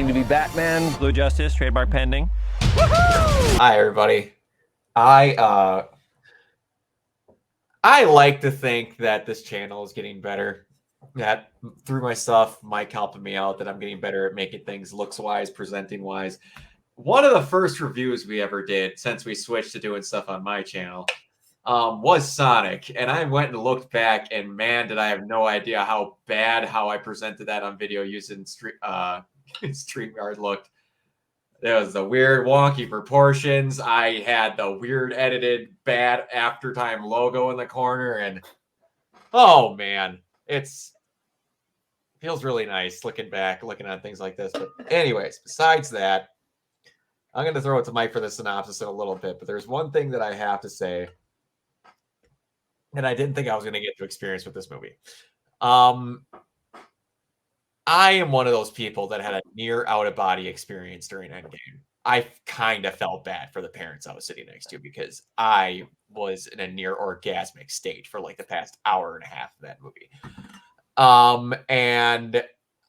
pretending to be Batman. Blue Justice, trademark pending. Hi, everybody. I like to think that this channel is getting better. That through my stuff, Mike helping me out, that I'm getting better at making things looks-wise, presenting-wise. One of the first reviews we ever did since we switched to doing stuff on my channel was Sonic. And I went and looked back, and man, did I have no idea how I presented that on video using StreamYard looked. There was the weird, wonky proportions. I had the weird, edited, bad aftertime logo in the corner, and oh man, feels really nice looking back, looking at things like this. But anyways, besides that, I'm going to throw it to Mike for the synopsis in a little bit. But there's one thing that I have to say, and I didn't think I was going to get to experience with this movie. I am one of those people that had a near out-of-body experience during Endgame. I kind of felt bad for the parents I was sitting next to because I was in a near orgasmic state for like the past hour and a half of that movie. And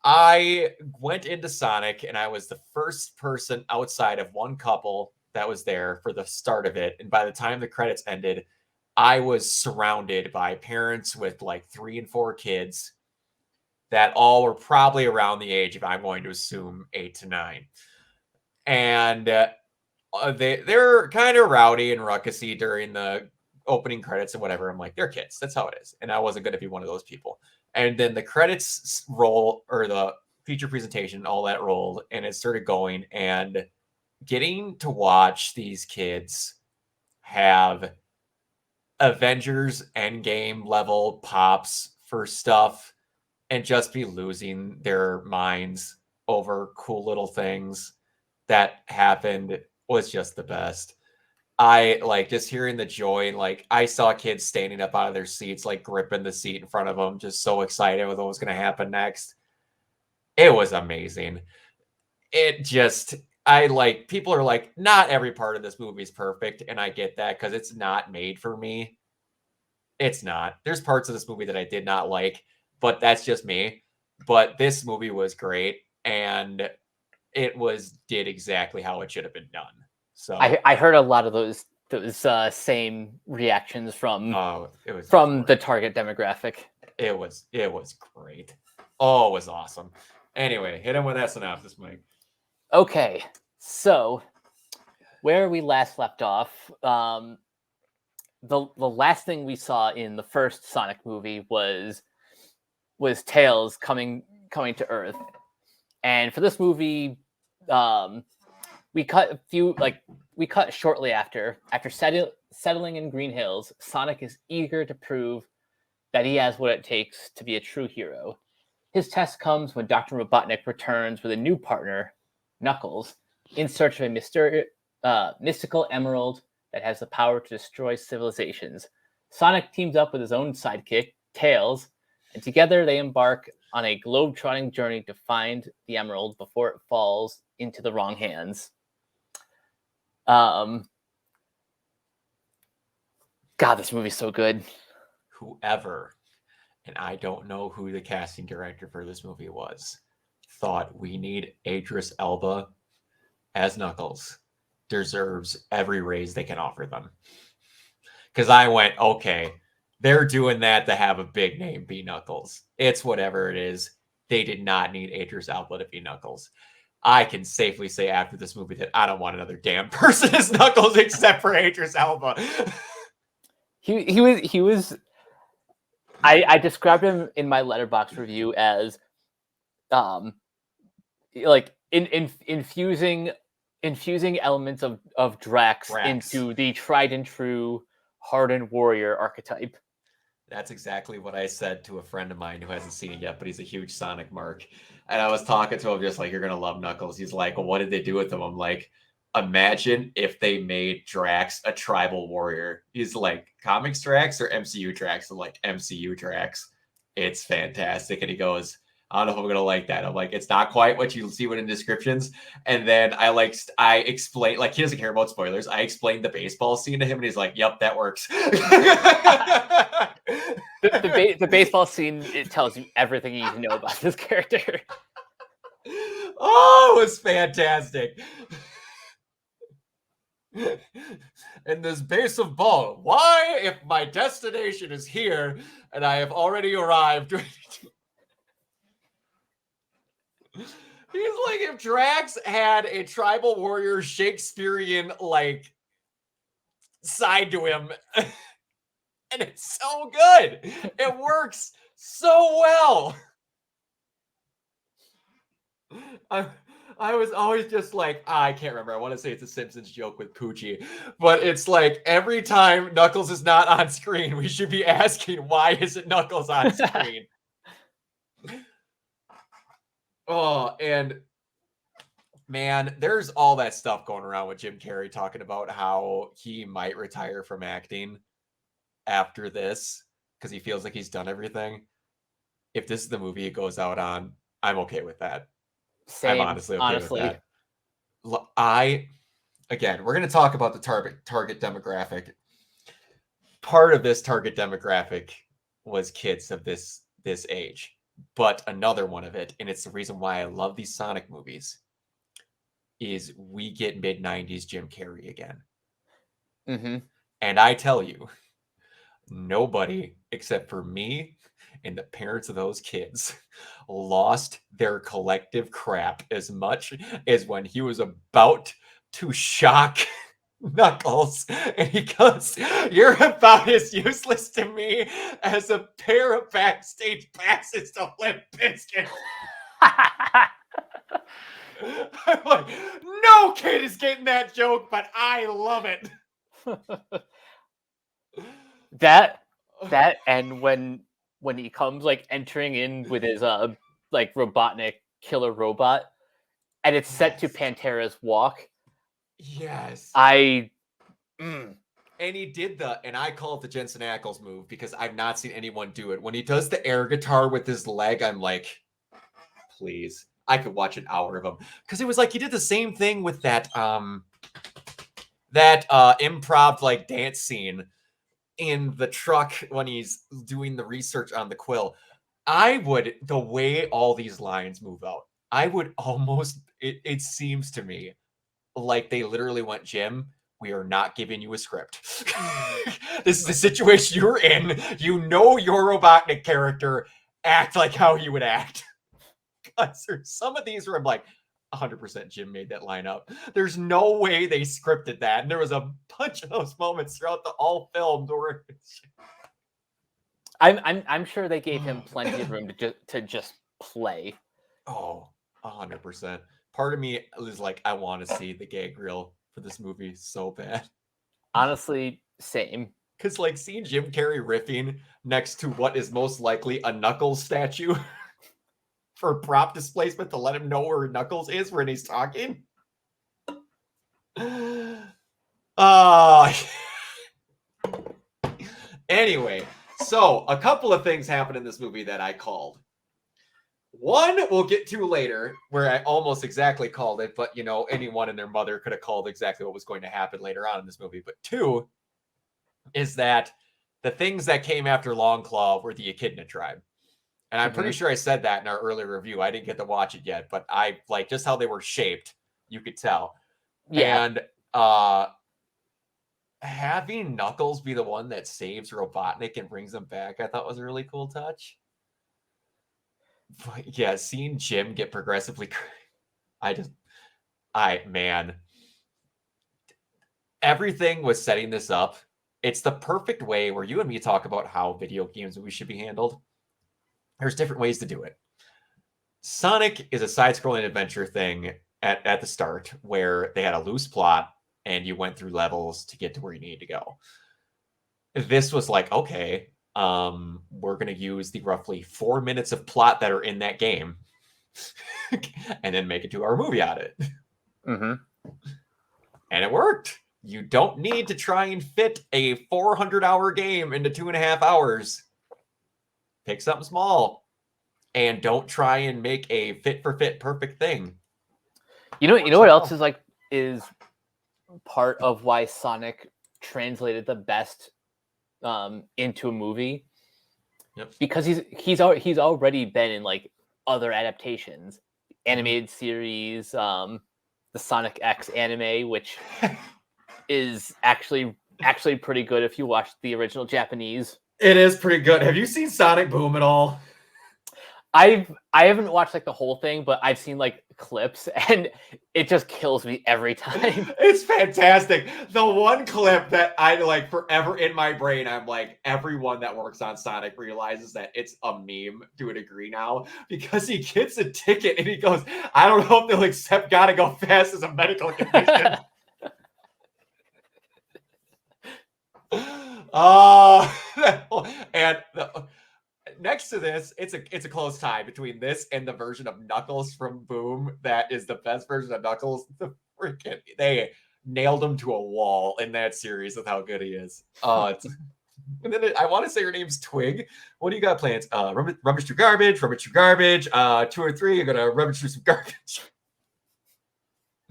I went into Sonic, and I was the first person outside of one couple that was there for the start of it. And by the time the credits ended, I was surrounded by parents with like 3 and 4 kids that all were probably around the age of, I'm going to assume, 8 to 9. And they're kind of rowdy and ruckusy during the opening credits and whatever. I'm like, they're kids. That's how it is. And I wasn't going to be one of those people. And then the credits roll, or the feature presentation, all that rolled, and it started going. And getting to watch these kids have Avengers Endgame level pops for stuff and just be losing their minds over cool little things that happened was just the best. I like just hearing the joy, and like I saw kids standing up out of their seats, like gripping the seat in front of them, just so excited with what was going to happen next. It was amazing. People are like, not every part of this movie is perfect, and I get that because it's not made for me. It's not. There's parts of this movie that I did not like, but that's just me. But this movie was great, and it did exactly how it should have been done. So I heard a lot of those same reactions from the target demographic. It was great. Oh, it was awesome. Anyway, hit him with that synopsis, Mike. Okay, so where we last left off, the last thing we saw in the first Sonic movie was Tails coming to Earth, and for this movie, we cut shortly after settling in Green Hills. Sonic is eager to prove that he has what it takes to be a true hero. His test comes when Dr. Robotnik returns with a new partner, Knuckles, in search of a mystical emerald that has the power to destroy civilizations. Sonic teams up with his own sidekick, Tails, and together they embark on a globe-trotting journey to find the emerald before it falls into the wrong hands. God, this movie's so good. Whoever, and I don't know who the casting director for this movie was, thought we need Idris Elba as Knuckles deserves every raise they can offer them. Because I went, okay, they're doing that to have a big name be Knuckles. It's whatever it is. They did not need Idris Elba to be Knuckles. I can safely say after this movie that I don't want another damn person as Knuckles except for Idris Elba. He was. I described him in my Letterboxd review as, infusing elements of Drax into the tried and true hardened warrior archetype. That's exactly what I said to a friend of mine who hasn't seen it yet, but he's a huge Sonic mark. And I was talking to him just like, you're going to love Knuckles. He's like, well, what did they do with him? I'm like, imagine if they made Drax a tribal warrior. He's like, comics Drax or MCU Drax? I'm like, MCU Drax. It's fantastic. And he goes, I don't know if I'm going to like that. I'm like, it's not quite what you see in descriptions. And then I explained, like, he doesn't care about spoilers. I explained the baseball scene to him, and he's like, yep, that works. The baseball scene, it tells you everything you need to know about this character. Oh, it was fantastic. In this base of ball, why, if my destination is here and I have already arrived? He's like, if Drax had a tribal warrior Shakespearean like side to him, and it's so good. It works so well. I was always just like, I can't remember. I want to say it's a Simpsons joke with Poochie, but it's like every time Knuckles is not on screen, we should be asking, why isn't Knuckles on screen? Oh, and man, there's all that stuff going around with Jim Carrey talking about how he might retire from acting after this because he feels like he's done everything. If this is the movie it goes out on, I'm okay with that. I'm Same, honestly okay with honestly. that. Again, we're going to talk about the target demographic. Part of this target demographic was kids of this age, but another one of it, and it's the reason why I love these Sonic movies, is we get mid-90s Jim Carrey again. Mm-hmm. And I tell you, nobody except for me and the parents of those kids lost their collective crap as much as when he was about to shock Knuckles and he goes, "You're about as useless to me as a pair of backstage passes to Limp Bizkit." I'm like, no kid is getting that joke, but I love it. that and when he comes like entering in with his like Robotnik killer robot, and it's set to Pantera's walk. Yes. And he did and I call it the Jensen Ackles move because I've not seen anyone do it. When he does the air guitar with his leg, I'm like, please. I could watch an hour of him. Because it was like he did the same thing with that improv like dance scene in the truck when he's doing the research on the quill. The way all these lines move out, I would almost, it seems to me like they literally went, Jim, we are not giving you a script. This is the situation you're in. You know your Robotnik character. Act like how he would act. Because there's some of these where I'm like, 100% Jim made that line up. There's no way they scripted that. And there was a bunch of those moments throughout the all films where I'm sure they gave him plenty of room to just play. Oh, 100%. Part of me was like, I want to see the gag reel for this movie so bad. Honestly, same. Because like seeing Jim Carrey riffing next to what is most likely a Knuckles statue for prop displacement to let him know where Knuckles is when he's talking. Anyway, so a couple of things happen in this movie that I called. One we'll get to later, where I almost exactly called it, but anyone and their mother could have called exactly what was going to happen later on in this movie. But two is that the things that came after Long Claw were the Echidna tribe. And I'm pretty sure I said that in our earlier review. I didn't get to watch it yet, but I like just how they were shaped. You could tell. Yeah. And having Knuckles be the one that saves Robotnik and brings him back, I thought was a really cool touch. But yeah, seeing Jim get progressively, man, everything was setting this up. It's the perfect way where you and me talk about how video games we should be handled. There's different ways to do it. Sonic is a side-scrolling adventure thing at the start where they had a loose plot and you went through levels to get to where you need to go. This was like, okay, we're going to use the roughly 4 minutes of plot that are in that game and then make it to our movie out of it. Mm-hmm. And it worked. You don't need to try and fit a 400-hour game into 2.5 hours. Pick something small and don't try and make a fit-for-fit perfect thing. You know what else is part of why Sonic translated the best into a movie? Yep. Because he's already been in like other adaptations. animated series, the Sonic X anime, which is actually pretty good if you watch the original Japanese. It is pretty good. Have you seen Sonic Boom at all? I haven't watched like the whole thing, but I've seen like clips, and it just kills me every time. It's fantastic. The one clip that I like forever in my brain, I'm like, everyone that works on Sonic realizes that it's a meme to a degree now, because he gets a ticket and he goes, I don't know if they'll accept Gotta Go Fast as a medical condition. And next to this, it's a close tie between this and the version of Knuckles from Boom that is the best version of Knuckles. They nailed him to a wall in that series with how good he is. And then I want to say her name's Twig. What do you got plans? Rummage through garbage. 2 or 3. You're gonna rummage through some garbage.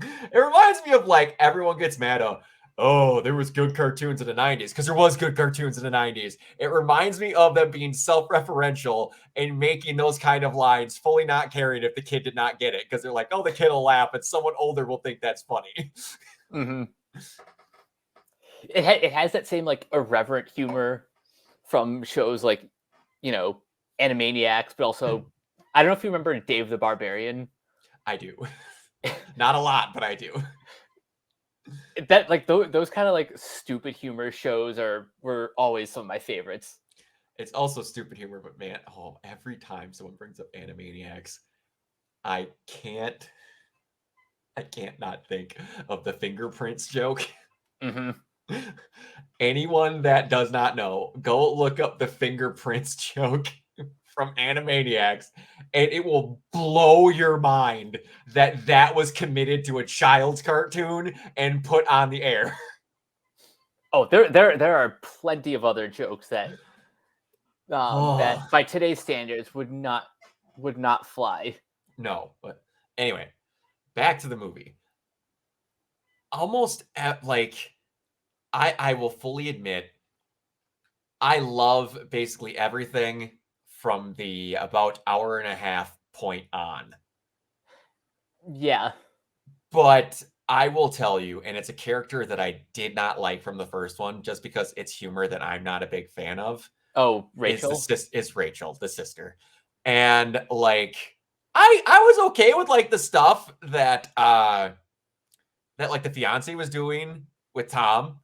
It reminds me of like everyone gets mad at. Oh, there was good cartoons in the 90s, because there was good cartoons in the 90s. It reminds me of them being self-referential and making those kind of lines fully not caring if the kid did not get it, because they're like, oh, the kid will laugh, and someone older will think that's funny. Mm-hmm. It has that same like irreverent humor from shows like, you know, Animaniacs, but also, I don't know if you remember Dave the Barbarian. I do. Not a lot, but I do. That like those kind of like stupid humor shows were always some of my favorites. It's also stupid humor, but man, every time someone brings up Animaniacs, I can't not think of the fingerprints joke. Mm-hmm. Anyone that does not know, go look up the fingerprints joke from Animaniacs, and it will blow your mind that was committed to a child's cartoon and put on the air. Oh, there are plenty of other jokes that that by today's standards would not fly. No, but anyway, back to the movie. Almost at like, I will fully admit, I love basically everything from the about hour and a half point on. Yeah. But I will tell you, and it's a character that I did not like from the first one, just because it's humor that I'm not a big fan of. Oh, Rachel? Is Rachel, the sister. And like, I was okay with like the stuff that like the fiance was doing with Tom.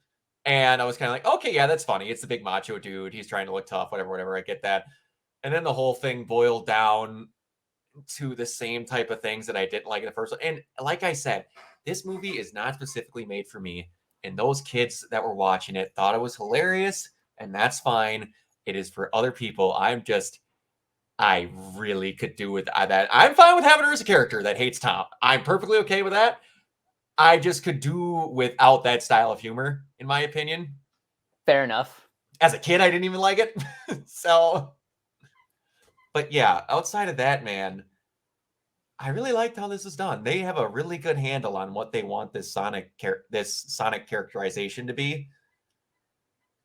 And I was kind of like, okay, yeah, that's funny. It's the big macho dude. He's trying to look tough, whatever. I get that. And then the whole thing boiled down to the same type of things that I didn't like in the first one. And like I said, this movie is not specifically made for me. And those kids that were watching it thought it was hilarious, and that's fine. It is for other people. I really could do with that. I'm fine with having her as a character that hates Tom. I'm perfectly okay with that. I just could do without that style of humor, in my opinion. Fair enough. As a kid, I didn't even like it. So, but yeah, outside of that, man, I really liked how this is done. They have a really good handle on what they want this Sonic characterization to be.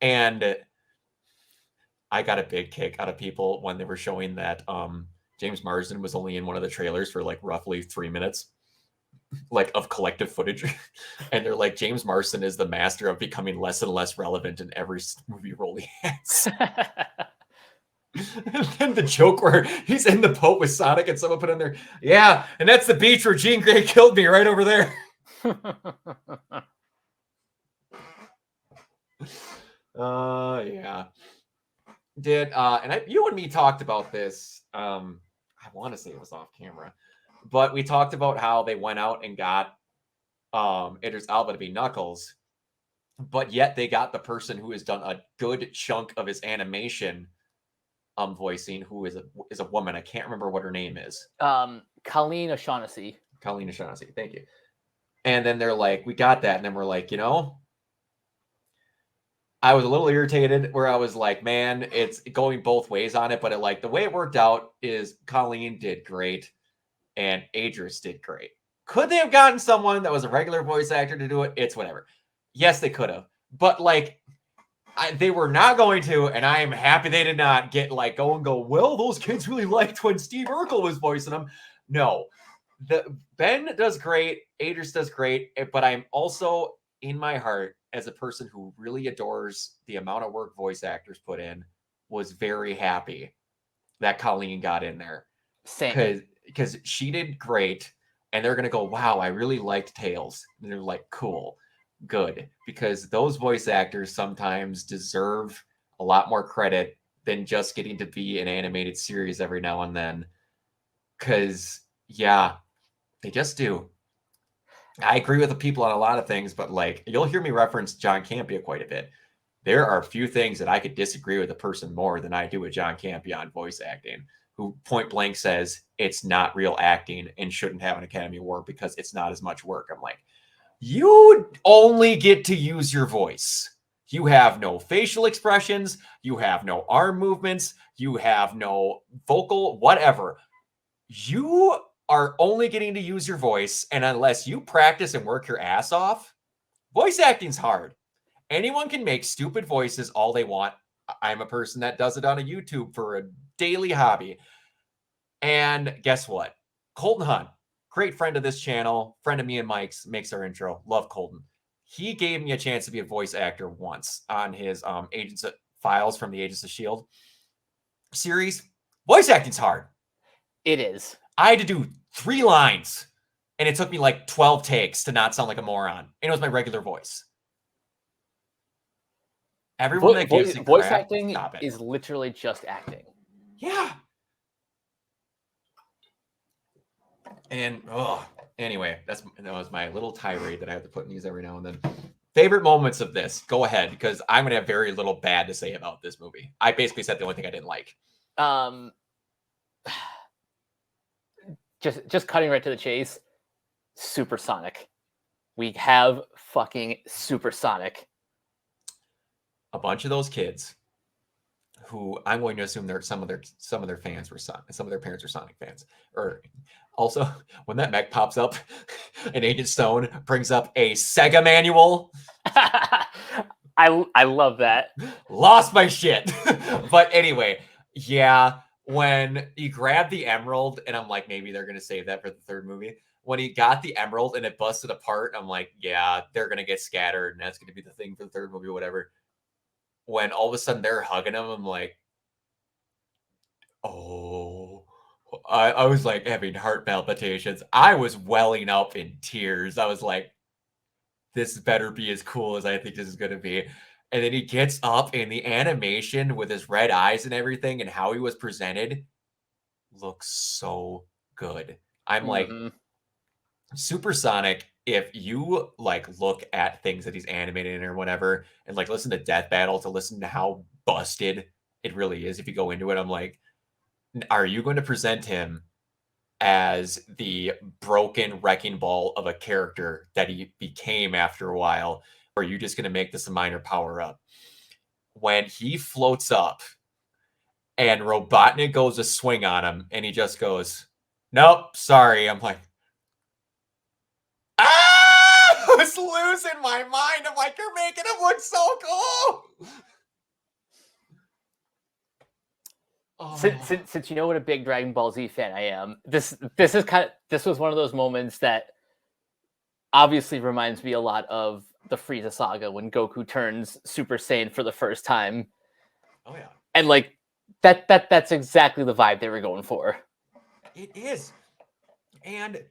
And I got a big kick out of people when they were showing that James Marsden was only in one of the trailers for like roughly 3 minutes, like of collective footage. And they're like, James Marsden is the master of becoming less and less relevant in every movie role he has. And then the joke where he's in the boat with Sonic and someone put in there, yeah, and that's the beach where Jean Grey killed me, right over there. Yeah. You and me talked about this. I want to say it was off camera, but we talked about how they went out and got Idris Elba to be Knuckles, but yet they got the person who has done a good chunk of his animation voicing, who is a woman. I can't remember what her name is. Colleen O'Shaughnessy. Colleen O'Shaughnessy, thank you. And then they're like, we got that, and then we're like, I was a little irritated where I was like, man, it's going both ways on it, but the way it worked out is Colleen did great and Idris did great. Could they have gotten someone that was a regular voice actor to do it? It's whatever. Yes, they could have, but they were not going to, and I am happy they did not get go, well, those kids really liked when Steve Urkel was voicing them. No, Ben does great, Aders does great, but I'm also in my heart as a person who really adores the amount of work voice actors put in, was very happy that Colleen got in there Same. because she did great, and they're gonna go, wow, I really liked Tails, and they're like, cool, good, because those voice actors sometimes deserve a lot more credit than just getting to be an animated series every now and then. Because yeah, they just do. I agree with the people on a lot of things, but like you'll hear me reference John Campea quite a bit. There are a few things that I could disagree with a person more than I do with John Campea on voice acting, who point blank says it's not real acting and shouldn't have an Academy Award because it's not as much work. I'm like, you only get to use your voice. You have no facial expressions. You have no arm movements. You have no vocal, whatever. You are only getting to use your voice. And unless you practice and work your ass off, voice acting's hard. Anyone can make stupid voices all they want. I'm a person that does it on a YouTube for a daily hobby. And guess what? Colton Hunt, great friend of this channel, friend of me and Mike's, makes our intro. Love Colton. He gave me a chance to be a voice actor once on his Agents of Files from the Agents of S.H.I.E.L.D. series. Voice acting's hard. It is. I had to do 3 lines, and it took me like 12 takes to not sound like a moron. And it was my regular voice. Everyone that gives it voice crap, acting stop it. is literally just acting. Yeah. And anyway, that was my little tirade that I have to put in these every now and then. Favorite moments of this? Go ahead, because I'm gonna have very little bad to say about this movie. I basically said the only thing I didn't like. Just cutting right to the chase. Supersonic. We have fucking Supersonic. A bunch of those kids, who I'm going to assume some of their fans were some of their parents were Sonic fans. Or also, when that mech pops up, and Agent Stone brings up a Sega manual. I love that. Lost my shit. But anyway, yeah, when he grabbed the emerald, and I'm like, maybe they're gonna save that for the third movie. When he got the emerald and it busted apart, I'm like, yeah, they're gonna get scattered, and that's gonna be the thing for the third movie, or whatever. When all of a sudden they're hugging him, I'm like, oh, I was like having heart palpitations. I was welling up in tears. I was like, this better be as cool as I think this is going to be. And then he gets up, and the animation with his red eyes and everything and how he was presented looks so good. I'm like, Supersonic, if you like look at things that he's animated in or whatever, and like listen to Death Battle to listen to how busted it really is, if you go into it, I'm like, are you going to present him as the broken wrecking ball of a character that he became after a while, or are you just going to make this a minor power up? When he floats up and Robotnik goes to swing on him, and he just goes, nope, sorry. I'm like, I was losing my mind. I'm like, you're making him look so cool. Since you know what a big Dragon Ball Z fan I am, this was one of those moments that obviously reminds me a lot of the Frieza saga when Goku turns Super Saiyan for the first time. Oh yeah. And like that's exactly the vibe they were going for. It is. And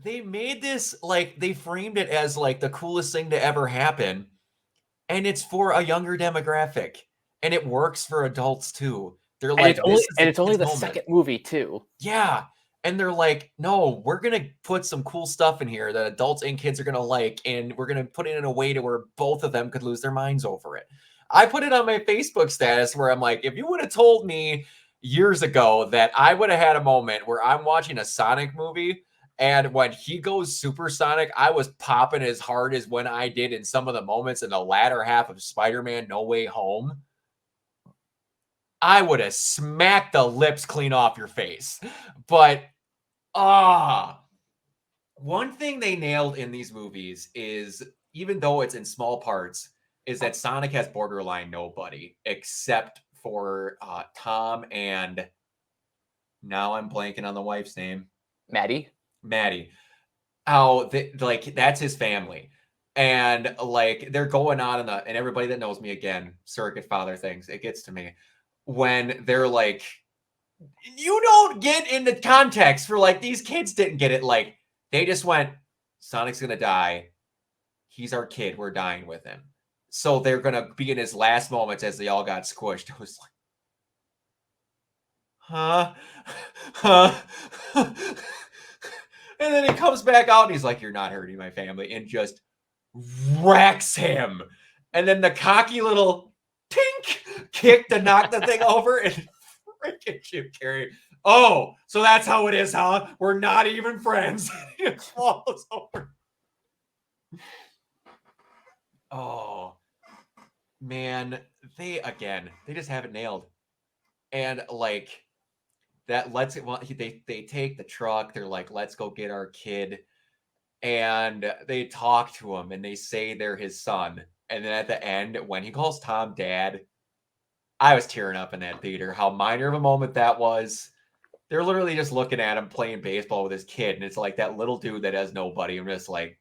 they made this, like, they framed it as like the coolest thing to ever happen. And it's for a younger demographic. And it works for adults too. They're like, it's only the second movie too. Yeah. And they're like, no, we're going to put some cool stuff in here that adults and kids are going to like. And we're going to put it in a way to where both of them could lose their minds over it. I put it on my Facebook status where I'm like, if you would have told me years ago that I would have had a moment where I'm watching a Sonic movie, and when he goes supersonic, I was popping as hard as when I did in some of the moments in the latter half of Spider-Man No Way Home, I would have smacked the lips clean off your face. But, one thing they nailed in these movies is, even though it's in small parts, is that Sonic has borderline nobody except for Tom and, now I'm blanking on the wife's name. Maddie. Maddie, how that's his family. And like they're going on and everybody that knows me, again, surrogate father things, it gets to me when they're like, you don't get into context for like these kids didn't get it. Like they just went, Sonic's gonna die. He's our kid. We're dying with him. So they're gonna be in his last moments as they all got squished. It was like, huh? Huh? And then he comes back out and he's like, you're not hurting my family, and just racks him. And then the cocky little tink kick to knock the thing over, and freaking Jim Carrey. Oh, so that's how it is, huh? We're not even friends. It falls over. Oh, man. They just have it nailed. And like that lets it, well, they take the truck. They're like, let's go get our kid. And they talk to him and they say they're his son. And then at the end, when he calls Tom dad, I was tearing up in that theater. How minor of a moment that was. They're literally just looking at him playing baseball with his kid. And it's like that little dude that has nobody. I'm just like,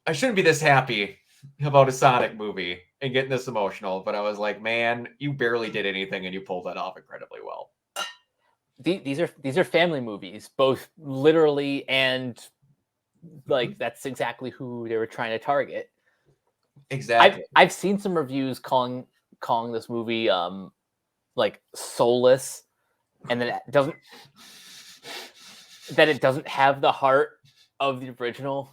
I shouldn't be this happy about a Sonic movie and getting this emotional. But I was like, man, you barely did anything and you pulled that off incredibly well. These are family movies, both literally and like that's exactly who they were trying to target. Exactly. I've seen some reviews calling this movie like soulless, and that it doesn't have the heart of the original.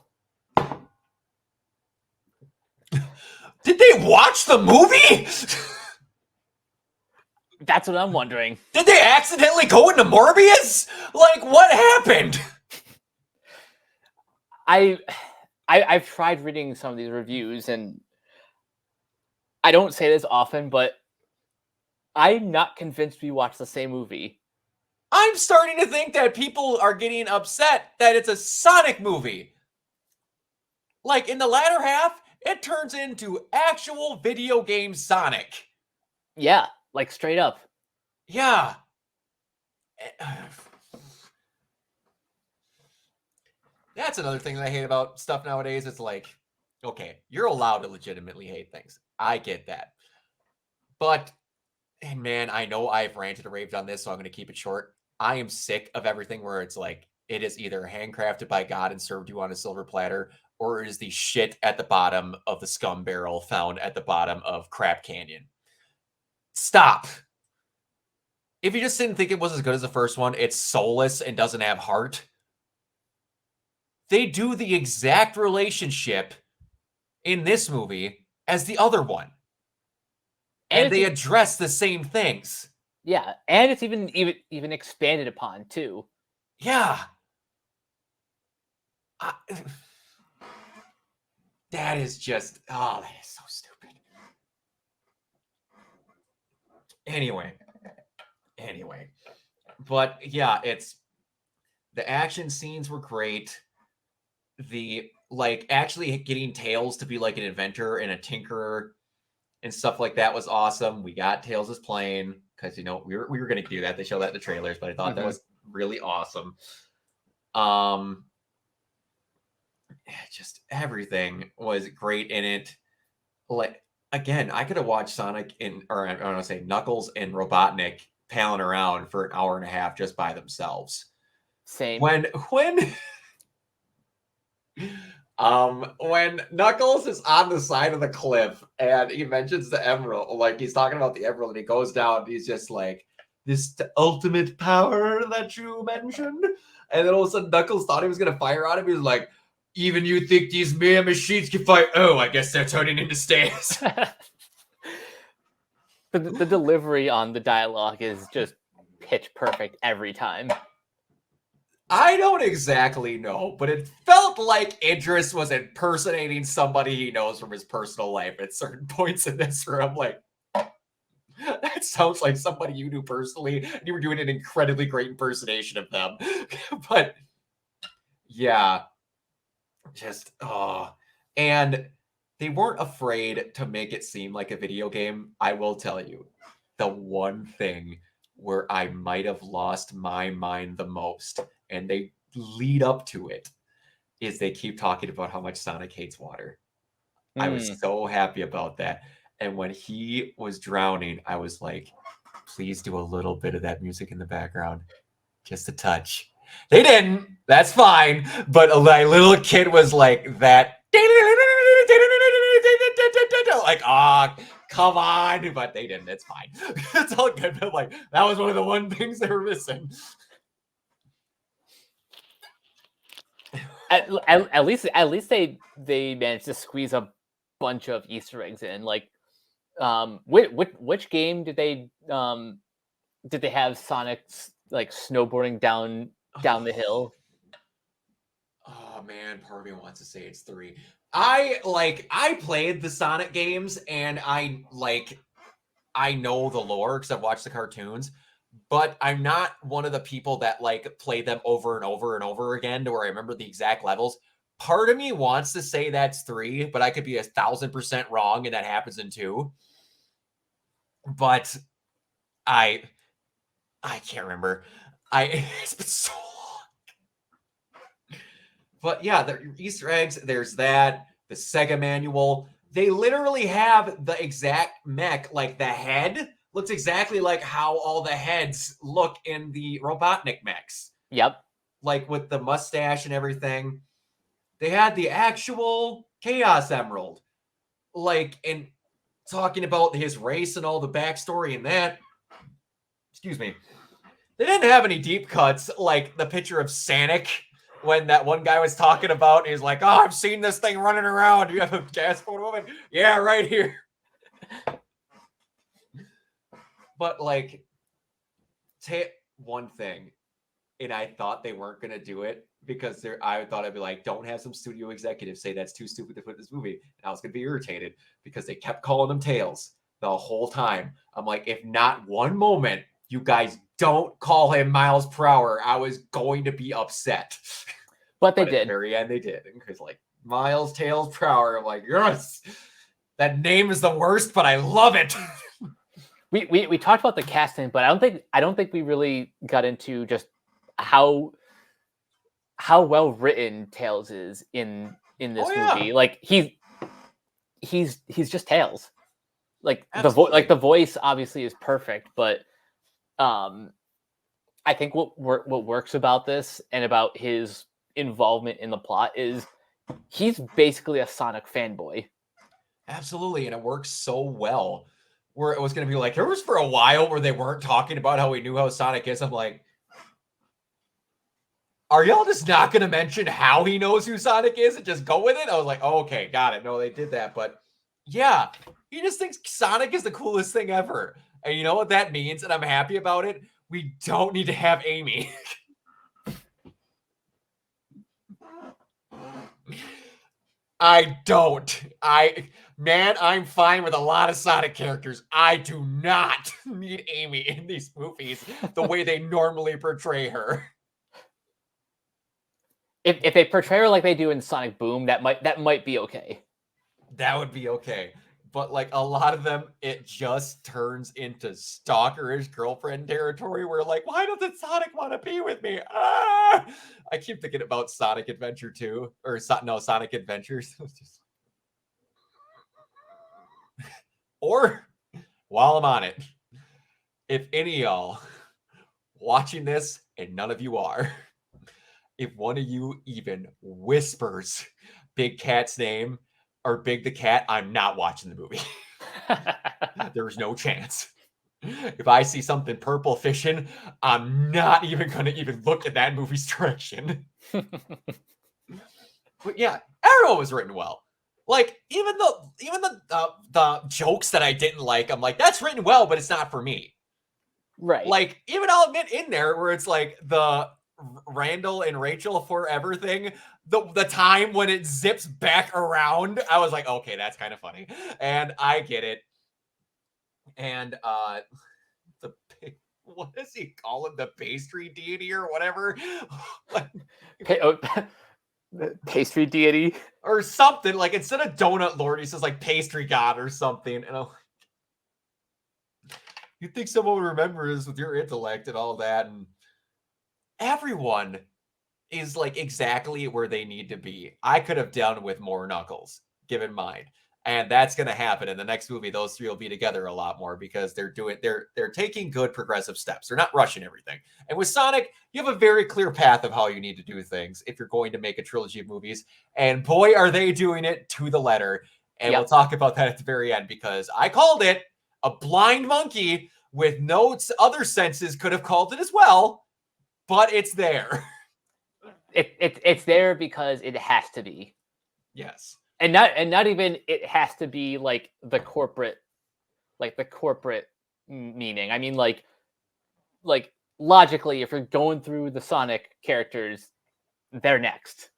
Did they watch the movie? That's what I'm wondering. Did they accidentally go into Morbius? Like, what happened? I've tried reading some of these reviews, and I don't say this often, but I'm not convinced we watched the same movie. I'm starting to think that people are getting upset that it's a Sonic movie. Like, in the latter half, it turns into actual video game Sonic. Yeah, like straight up. Yeah. That's another thing that I hate about stuff nowadays. It's like, okay, you're allowed to legitimately hate things. I get that. But, and man, I know I've ranted and raved on this, so I'm going to keep it short. I am sick of everything where it's like, it is either handcrafted by God and served you on a silver platter, or it is the shit at the bottom of the scum barrel found at the bottom of Crap Canyon. Stop. If you just didn't think it was as good as the first one, it's soulless and doesn't have heart. They do the exact relationship in this movie as the other one. And they address the same things. Yeah, and it's even expanded upon too. Yeah. That is just, that is so stupid. Anyway. But yeah, the action scenes were great. The, like, actually getting Tails to be like an inventor and a tinkerer and stuff like that was awesome. We got Tails' plane because, we were going to do that. They show that in the trailers, but I thought that was really awesome. Just everything was great in it. Like, again, I could have watched Sonic Knuckles and Robotnik palling around for an hour and a half just by themselves. Same. When Knuckles is on the side of the cliff and he mentions the emerald, like he's talking about the emerald, and he goes down, and he's just like, this ultimate power that you mentioned, and then all of a sudden Knuckles thought he was gonna fire on him. He was like, even you think these mere machines can fight? Oh, I guess they're turning into stairs. The delivery on the dialogue is just pitch perfect every time. I don't exactly know, but it felt like Idris was impersonating somebody he knows from his personal life at certain points in this where I'm like, that sounds like somebody you knew personally, and you were doing an incredibly great impersonation of them. But yeah, just, and they weren't afraid to make it seem like a video game. I will tell you, the one thing where I might have lost my mind the most, and they lead up to it is they keep talking about how much Sonic hates water. I was so happy about that. And when he was drowning, I was like, please do a little bit of that music in the background. Just a touch. They didn't. That's fine. But my little kid was like that. Like, come on. But they didn't. It's fine. It's all good. But like, that was one of the one things they were missing. At least they managed to squeeze a bunch of Easter eggs in. Like, which game did they have Sonic like snowboarding down the hill? Oh man, part of me wants to say it's 3. I played the Sonic games and I know the lore because I've watched the cartoons, but I'm not one of the people that like play them over and over and over again to where I remember the exact levels. Part of me wants to say that's 3, but I could be 1,000% wrong, and that happens in 2. But I can't remember. It's been so long. But yeah, the Easter eggs, there's that. The Sega manual. They literally have the exact mech, like the head looks exactly like how all the heads look in the Robotnik mechs. Yep. Like with the mustache and everything. They had the actual Chaos Emerald. Like, and talking about his race and all the backstory and that. Excuse me. They didn't have any deep cuts like the picture of Sanic when that one guy was talking about. He's like, oh, I've seen this thing running around. Do you have a gas photo of it? Yeah, right here. But like, one thing, and I thought they weren't going to do it because I thought I'd be like, don't have some studio executives say that's too stupid to put in this movie. And I was going to be irritated because they kept calling them Tails the whole time. I'm like, if not one moment you guys don't call him miles per hour, I was going to be upset. But they did. At the very end, they did. Because like miles, tails per hour. I'm like, yes, that name is the worst, but I love it. We talked about the casting, but I don't think we really got into just how well written Tails is in this movie. Like he's just Tails. Like the voice obviously is perfect, but I think what works about this and about his involvement in the plot is he's basically a Sonic fanboy. Absolutely, and it works so well. Where it was going to be like, there was for a while where they weren't talking about how we knew how Sonic is. I'm like, are y'all just not going to mention how he knows who Sonic is and just go with it? I was like, oh, okay, got it. No, they did that. But yeah, he just thinks Sonic is the coolest thing ever. And you know what that means? And I'm happy about it. We don't need to have Amy. I don't. I'm fine with a lot of Sonic characters. I do not need Amy in these movies the way they normally portray her. If they portray her like they do in Sonic Boom, that might be okay. That would be okay. But like a lot of them, it just turns into stalkerish girlfriend territory where like, why doesn't Sonic want to be with me? I keep thinking about Sonic Adventure 2 or Sonic Adventures. Or while I'm on it, if any of y'all watching this, and none of you are, if one of you even whispers Big Cat's name or Big the Cat, I'm not watching the movie. There's no chance. If I see something purple fishing, I'm not even going to even look at that movie's direction. But yeah, Arrow was written well. Like even the jokes that I didn't like, I'm like, that's written well, but it's not for me. Right. Like even I'll admit in there where it's like the Randall and Rachel forever thing, the time when it zips back around, I was like, okay, that's kind of funny, and I get it. And what does he call him? The pastry deity or whatever. Pastry deity or something. Like instead of donut lord, he says like pastry god or something. And I'm like, you think someone would remember this with your intellect and all that? And everyone is like exactly where they need to be. I could have done with more Knuckles, give in mind. And that's going to happen in the next movie. Those three will be together a lot more because they're taking good progressive steps. They're not rushing everything. And with Sonic, you have a very clear path of how you need to do things if you're going to make a trilogy of movies. And boy, are they doing it to the letter. And we'll talk about that at the very end because I called it. A blind monkey with no other senses could have called it as well, but it's there. It's there because it has to be. Yes. And not even it has to be like the corporate meaning. I mean, like logically, if you're going through the Sonic characters, they're next.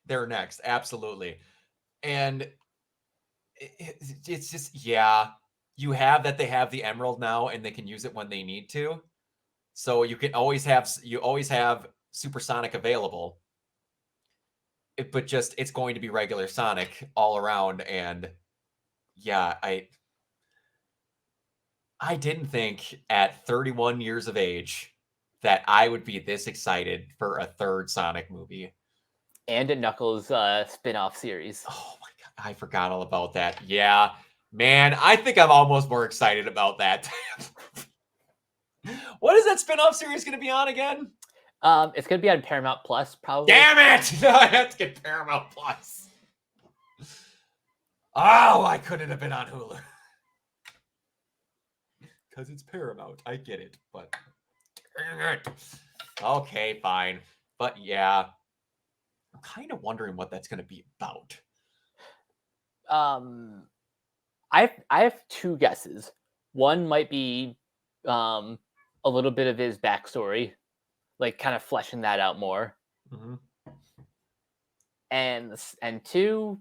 They're next, absolutely. And it's just, yeah, you have that they have the Emerald now and they can use it when they need to. So you always have Supersonic available. But just it's going to be regular Sonic all around. And yeah, I didn't think at 31 years of age that I would be this excited for a third Sonic movie. And a Knuckles spin-off series. Oh my god, I forgot all about that. Yeah, man, I think I'm almost more excited about that. What is that spin-off series going to be on again? It's going to be on Paramount Plus, probably. Damn it! No, I have to get Paramount Plus. Oh, I couldn't have been on Hulu. Because it's Paramount. I get it, but dang it. Okay, fine. But yeah, I'm kind of wondering what that's going to be about. I have two guesses. One might be a little bit of his backstory, like kind of fleshing that out more. Mm-hmm. And two,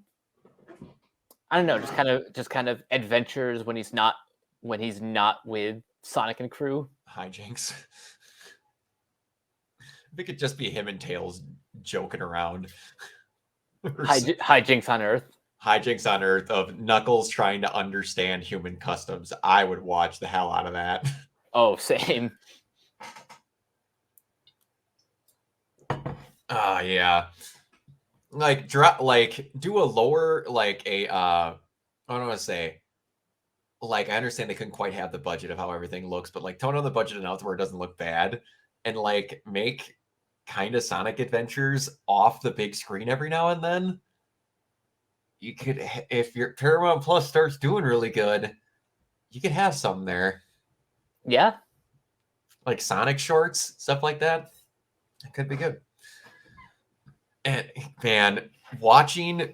I don't know, just kind of adventures when he's not with Sonic and crew. Hijinks. It could just be him and Tails joking around. Hijinks on Earth. Hijinks on Earth of Knuckles trying to understand human customs. I would watch the hell out of that. Oh, same. Yeah. Like do a lower I don't want to say, like, I understand they couldn't quite have the budget of how everything looks, but like tone down the budget enough to where it doesn't look bad and like make kind of Sonic adventures off the big screen every now and then. You could, if your Paramount Plus starts doing really good, you could have some there. Yeah. Like Sonic shorts, stuff like that. It could be good. And man, watching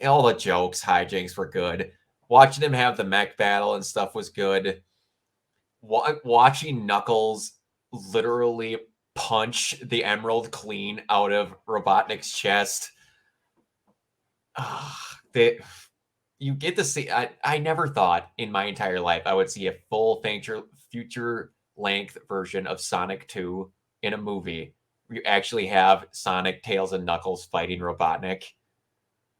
all the jokes, hijinks were good. Watching him have the mech battle and stuff was good. Watching Knuckles literally punch the Emerald clean out of Robotnik's chest. You get to see. I never thought in my entire life I would see a full future length version of Sonic 2 in a movie. You actually have Sonic, Tails, and Knuckles fighting Robotnik.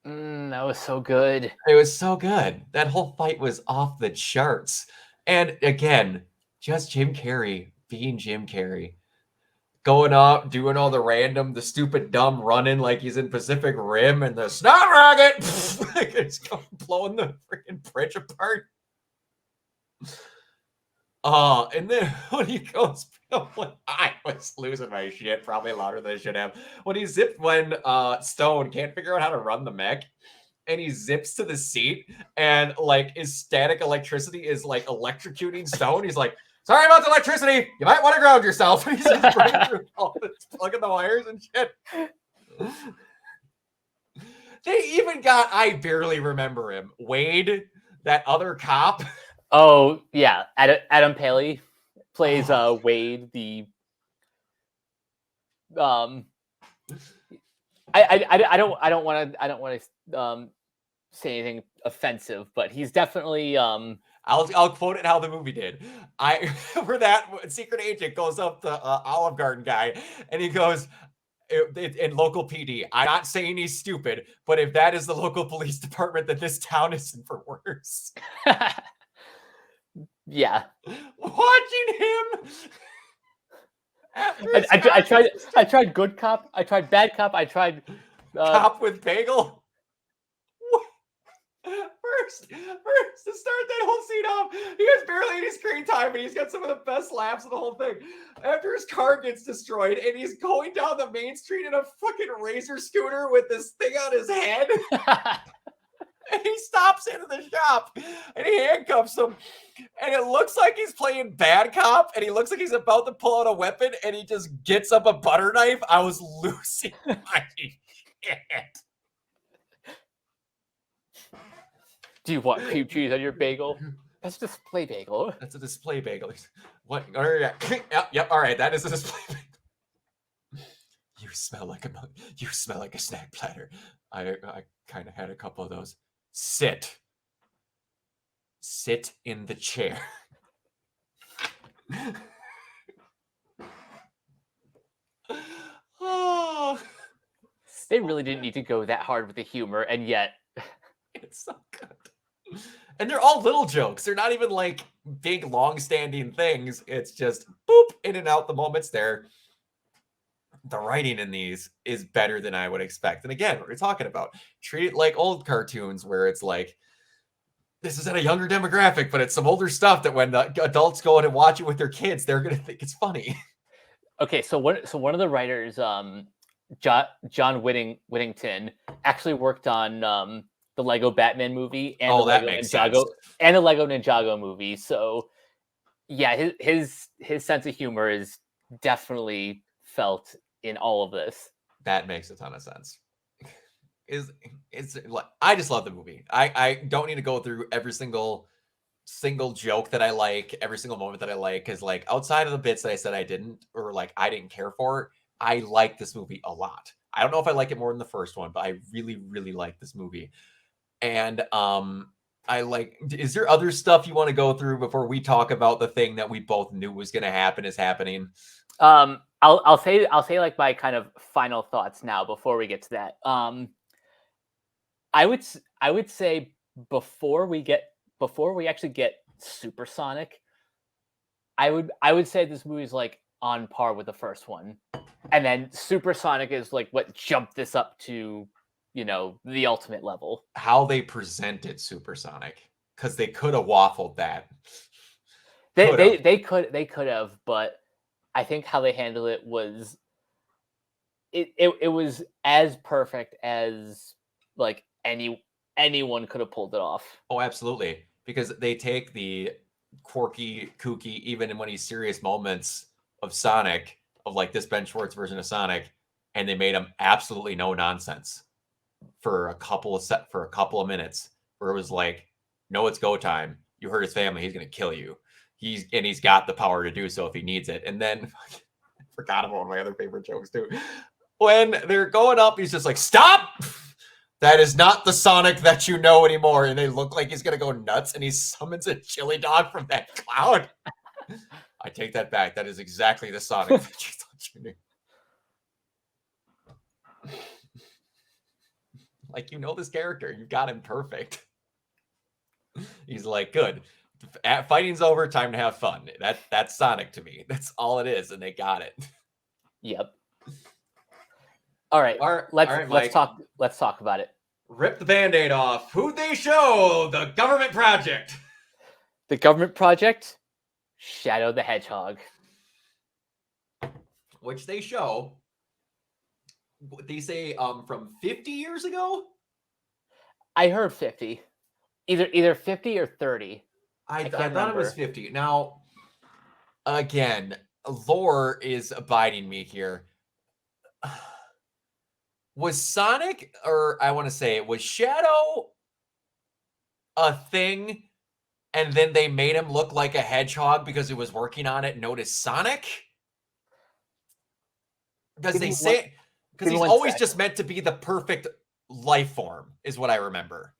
That was so good. It was so good. That whole fight was off the charts. And again, just Jim Carrey being Jim Carrey. Going up, doing all the stupid, dumb running like he's in Pacific Rim and the snot rocket. It's blowing the freaking bridge apart. And then when he goes, I was losing my shit, probably louder than I should have. When Stone can't figure out how to run the mech, and he zips to the seat, and like his static electricity is like electrocuting Stone. He's like, "Sorry about the electricity. You might want to ground yourself." He's just plugging the wires and shit. They even got, I barely remember him, Wade, that other cop. Oh yeah, Adam Paley plays Wade. The I don't want to say anything offensive, but he's definitely I'll quote it how the movie did. Where that secret agent goes up to Olive Garden guy, and he goes, in local PD, I'm not saying he's stupid, but if that is the local police department, then this town isn't for worse. Yeah. Watching him After his I tried good cop. I tried bad cop. I tried cop with bagel. First, to start that whole scene off, he has barely any screen time, and he's got some of the best laughs of the whole thing. After his car gets destroyed, and he's going down the main street in a fucking razor scooter with this thing on his head, and he stops into the shop, and he handcuffs him, and it looks like he's playing bad cop, and he looks like he's about to pull out a weapon, and he just gets up a butter knife. I was losing my shit. Do you want cream cheese on your bagel? That's a display bagel. That's a display bagel. What? All right. Yep. All right. That is a display bagel. You smell like a snack platter. I kind of had a couple of those. Sit in the chair. Oh, they really didn't need to go that hard with the humor, and yet it's so good. And they're all little jokes. They're not even like big, long-standing things. It's just boop, in and out the moment's there. The writing in these is better than I would expect. And again, what we're talking about, treat it like old cartoons where it's like, this is at a younger demographic, but it's some older stuff that when the adults go in and watch it with their kids, they're going to think it's funny. Okay, so one of the writers, John Whittington, actually worked on the Lego Batman movie and the Lego Ninjago and the Lego Ninjago movie. So yeah, his sense of humor is definitely felt in all of this. That makes a ton of sense. I just love the movie. I don't need to go through every single joke that I like, every single moment that I like, because like outside of the bits that I said I didn't, or like I didn't care for, I like this movie a lot. I don't know if I like it more than the first one, but I really, really like this movie. And is there other stuff you want to go through before we talk about the thing that we both knew was going to happen is happening? I'll say like my kind of final thoughts now before we get to that. I would say before we actually get supersonic, I would say this movie is like on par with the first one, and then supersonic is like what jumped this up to, you know, the ultimate level. How they presented supersonic, because they could have waffled that. They could have, but I think how they handled it was it was as perfect as like anyone could have pulled it off. Oh, absolutely. Because they take the quirky, kooky, even when he's serious moments of Sonic, of like this Ben Schwartz version of Sonic, and they made him absolutely no nonsense for a couple of minutes, where it was like, no, it's go time. You hurt his family, he's gonna kill you. He's got the power to do so if he needs it. And then I forgot about one of my other favorite jokes too. When they're going up, he's just like, stop! That is not the Sonic that you know anymore. And they look like he's going to go nuts, and he summons a chili dog from that cloud. I take that back. That is exactly the Sonic that you thought you knew. Like, you know this character. You got him perfect. He's like, good. Fighting's over. Time to have fun. That's Sonic to me. That's all it is, and they got it. Yep. All right. Let's talk about it. Rip the Band-Aid off. Who'd they show? The government project. The government project? Shadow the Hedgehog. Which they show. They say from 50 years ago? I heard 50. Either 50 or 30. I thought it was 50. Now, again, lore is abiding me here. Was Sonic, or I want to say, was Shadow a thing, and then they made him look like a hedgehog because he was working on it, known as Sonic? Because they say, because he's always just meant to be the perfect life form, is what I remember.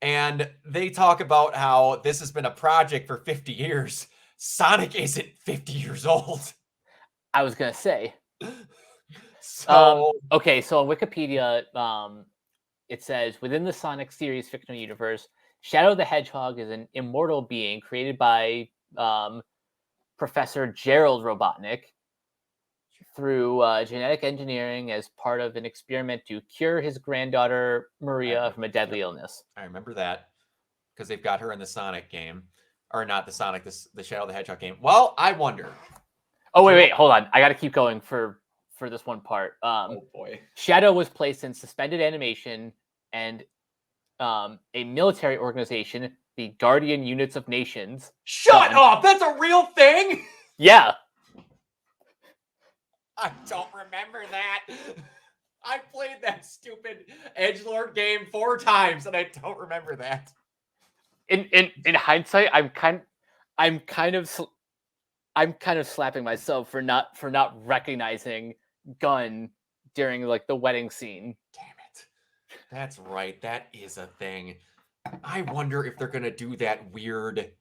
And they talk about how this has been a project for 50 years. Sonic isn't 50 years old. I was going to say. So okay, so on Wikipedia, it says, within the Sonic series fictional universe, Shadow the Hedgehog is an immortal being created by Professor Gerald Robotnik through genetic engineering as part of an experiment to cure his granddaughter Maria from a deadly illness. I remember that because they've got her in the Sonic game, or not the Sonic, the Shadow the Hedgehog game. Well, I wonder. Oh wait, hold on. I got to keep going for this one part. Oh boy. Shadow was placed in suspended animation, and a military organization, the Guardian Units of Nations. Shut up! That's a real thing? Yeah. I don't remember that. I played that stupid edgelord game 4 times, and I don't remember that. In hindsight, I'm kind of slapping myself for not recognizing Gunn during like the wedding scene. Damn it. That's right. That is a thing. I wonder if they're gonna do that weird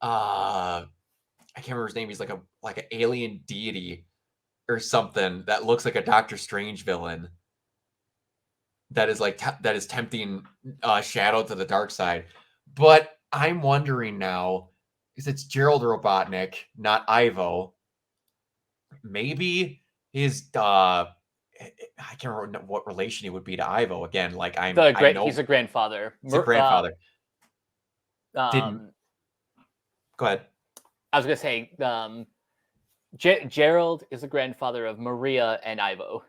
I can't remember his name. He's like an alien deity or something that looks like a Doctor Strange villain. That is like that is tempting Shadow to the dark side. But I'm wondering now, because it's Gerald Robotnik, not Ivo. Maybe his I can't remember what relation he would be to Ivo again. Like I know he's a grandfather. He's a grandfather. Go ahead. I was gonna say Gerald is the grandfather of Maria and Ivo.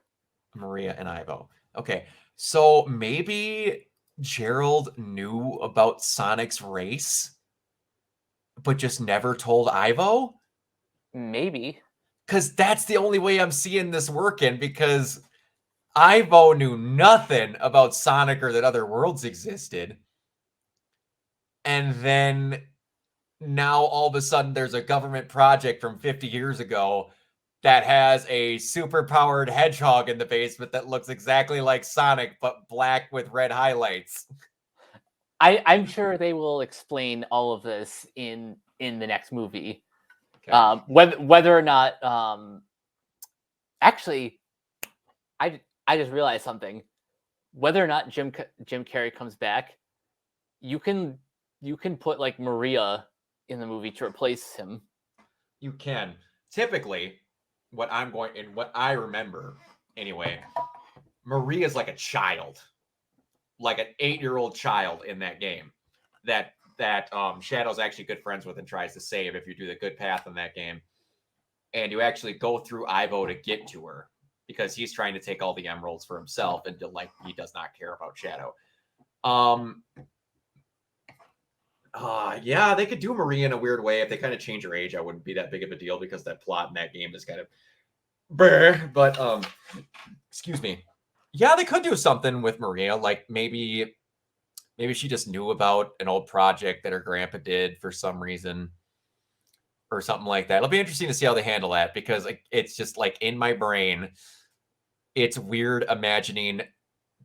Maria and Ivo. Okay, so maybe Gerald knew about Sonic's race, but just never told Ivo? Maybe. Because that's the only way I'm seeing this working, because Ivo knew nothing about Sonic or that other worlds existed. And then now all of a sudden there's a government project from 50 years ago that has a super-powered hedgehog in the basement that looks exactly like Sonic, but black with red highlights. I'm sure they will explain all of this in the next movie. Okay. Whether or not, actually, I just realized something. Whether or not Jim Carrey comes back, you can put like Maria in the movie to replace him. You can. Typically, what I remember anyway, Maria's like a child, like an 8-year-old child in that game that Shadow's actually good friends with and tries to save if you do the good path in that game. And you actually go through Ivo to get to her because he's trying to take all the emeralds for himself and he does not care about Shadow. Yeah, they could do Maria in a weird way. If they kind of change her age, I wouldn't be that big of a deal because that plot in that game is kind of brr. But excuse me. Yeah, they could do something with Maria, like maybe she just knew about an old project that her grandpa did for some reason or something like that. It'll be interesting to see how they handle that because it's just like in my brain, it's weird imagining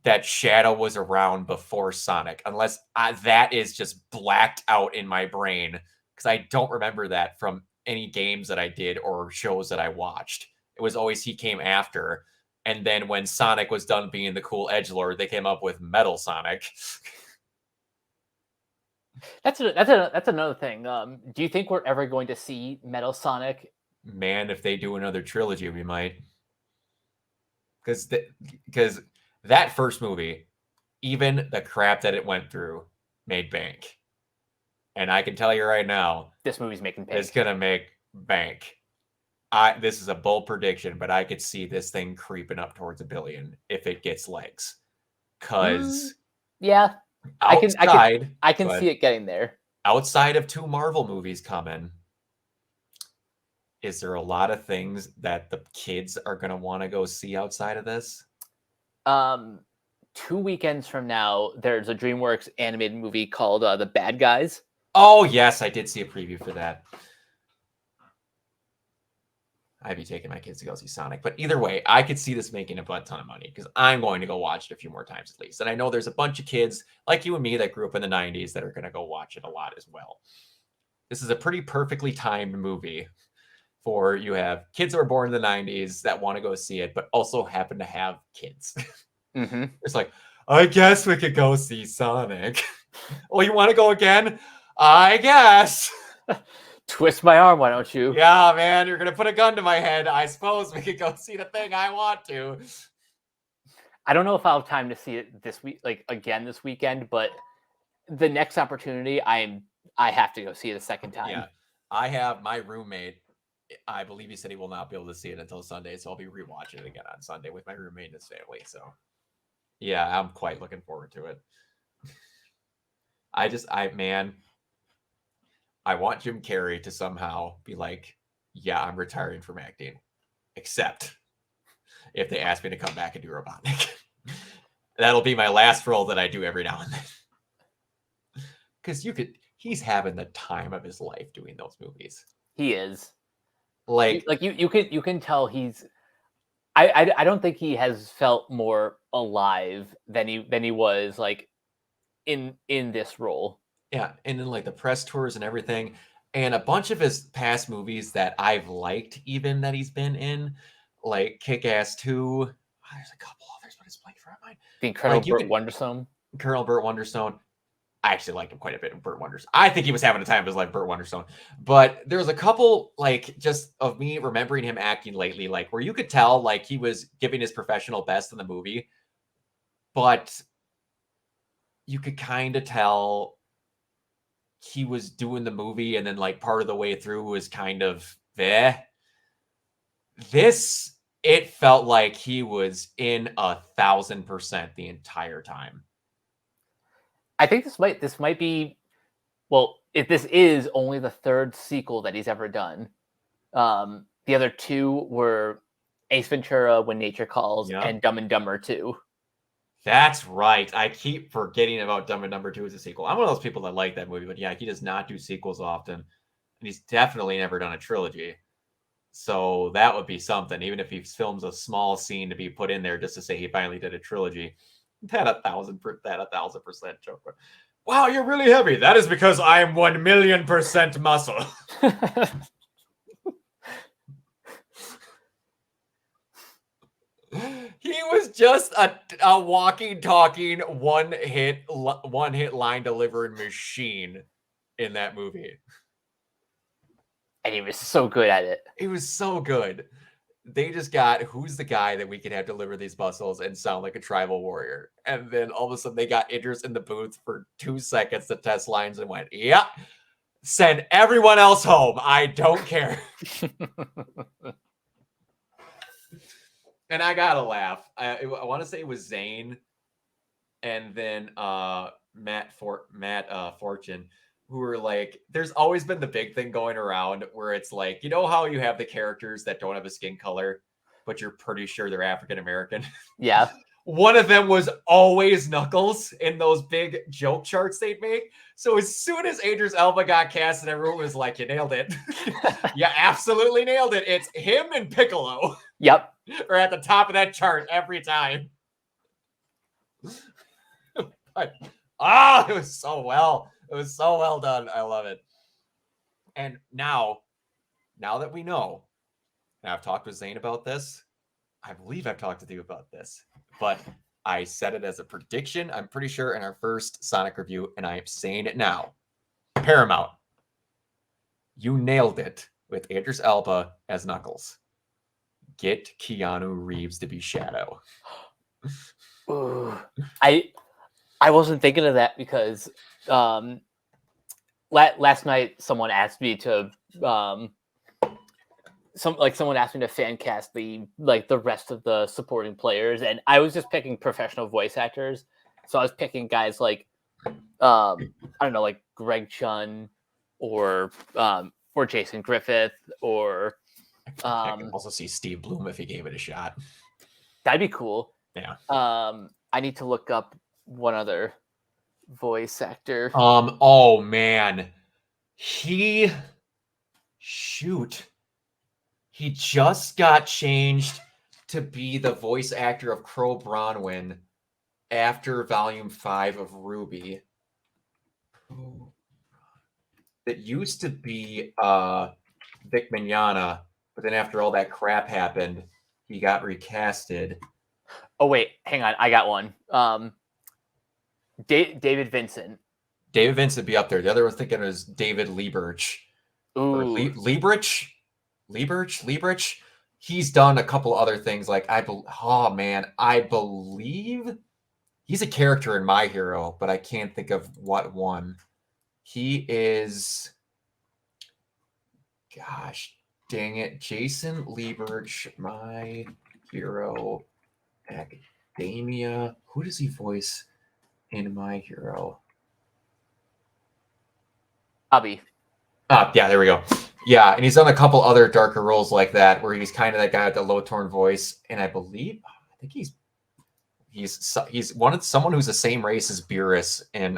that Shadow was around before Sonic, unless that is just blacked out in my brain because I don't remember that from any games that I did or shows that I watched. It was always he came after. And then when Sonic was done being the cool edgelord, they came up with Metal Sonic. That's another thing. Do you think we're ever going to see Metal Sonic? Man, if they do another trilogy, we might. Because that first movie, even the crap that it went through, made bank. And I can tell you right now, this movie's making bank. It's gonna make bank. This is a bold prediction, but I could see this thing creeping up towards $1 billion if it gets legs. Because yeah. Outside, I can see it getting there. Outside of 2 Marvel movies coming, is there a lot of things that the kids are going to want to go see outside of this? 2 weekends from now, there's a DreamWorks animated movie called The Bad Guys. Oh, yes, I did see a preview for that. I'd be taking my kids to go see Sonic. But either way, I could see this making a butt ton of money because I'm going to go watch it a few more times at least. And I know there's a bunch of kids like you and me that grew up in the 90s that are going to go watch it a lot as well. This is a pretty perfectly timed movie for you have kids that were born in the 90s that want to go see it, but also happen to have kids. Mm-hmm. It's like, I guess we could go see Sonic. Oh, you want to go again? I guess. Twist my arm, why don't you? Yeah, man, you're gonna put a gun to my head. I suppose we could go see the thing I want to. I don't know if I'll have time to see it this week, like again this weekend, but the next opportunity, I have to go see it a second time. Yeah, I have my roommate. I believe he said he will not be able to see it until Sunday, so I'll be rewatching it again on Sunday with my roommate and his family. So, yeah, I'm quite looking forward to it. I want Jim Carrey to somehow be like, yeah, I'm retiring from acting, except if they ask me to come back and do Robotnik. That'll be my last role that I do every now and then. Because he's having the time of his life doing those movies. He is. Like you can tell he's. I don't think he has felt more alive than he was like in this role. Yeah, and then like the press tours and everything, and a bunch of his past movies that I've liked, even that he's been in, like Kick-Ass 2. There's a couple others, but it's blank for my mind. The Incredible Burt Wonderstone. Colonel Burt Wonderstone. I actually liked him quite a bit in Burt Wonderstone. I think he was having a time of his life, Burt Wonderstone. But there's a couple, like, just of me remembering him acting lately, like, where you could tell, like, he was giving his professional best in the movie, but you could kind of tell he was doing the movie, and then, like, part of the way through was kind of, it felt like he was in 1,000% the entire time. I think this might be, well, if this is only the third sequel that he's ever done. The other two were Ace Ventura: When Nature Calls and Dumb and Dumber 2. That's right. I keep forgetting about Dumb and Dumber 2 as a sequel. I'm one of those people that like that movie, but yeah, he does not do sequels often. And he's definitely never done a trilogy. So that would be something, even if he films a small scene to be put in there just to say he finally did a trilogy. That 1,000% joke. Wow, you're really heavy. That is because I am 1,000,000% muscle. He was just a walking, talking, one hit line delivering machine in that movie. And he was so good at it. He was so good. They just got, who's the guy that we could have deliver these muscles and sound like a tribal warrior? And then all of a sudden they got Idris in the booth for 2 seconds to test lines and went, yeah, send everyone else home. I don't care. And I gotta laugh. I want to say it was Zane and then Matt Fortune, who were like, there's always been the big thing going around where it's like, you know how you have the characters that don't have a skin color, but you're pretty sure they're African American? Yeah. One of them was always Knuckles in those big joke charts they'd make. So as soon as Idris Elba got cast, and everyone was like, you nailed it. You absolutely nailed it. It's him and Piccolo. Yep. Are at the top of that chart every time. But, it was so well. It was so well done. I love it. And now that we know, and I've talked with Zane about this, I believe I've talked with you about this, but I said it as a prediction, I'm pretty sure, in our first Sonic review, and I am saying it now. Paramount, you nailed it with Idris Elba as Knuckles. Get Keanu Reeves to be Shadow. Ooh, I wasn't thinking of that because last night someone asked me to someone asked me to fan cast the rest of the supporting players, and I was just picking professional voice actors. So I was picking guys like I don't know, like Greg Chun or Jason Griffith or I can also see Steve Bloom if he gave it a shot. That'd be cool. Yeah. I need to look up one other voice actor. Oh man. He just got changed to be the voice actor of Crow Bronwyn after Volume 5 of Ruby. It used to be Vic Mignogna, but then after all that crap happened, he got recasted. Oh wait, hang on, I got one. David Vincent. David Vincent be up there. The other one thinking was David Lieberch. or Ooh, Liebrich. He's done a couple other things. Like I believe he's a character in My Hero, but I can't think of what one. He is, gosh dang it, Jason Lieberich, My Hero Academia. Who does he voice in My Hero? Bobby. Yeah, there we go. Yeah, and he's done a couple other darker roles like that, where he's kind of that guy with the low tone voice, and I think he's someone who's the same race as Beerus in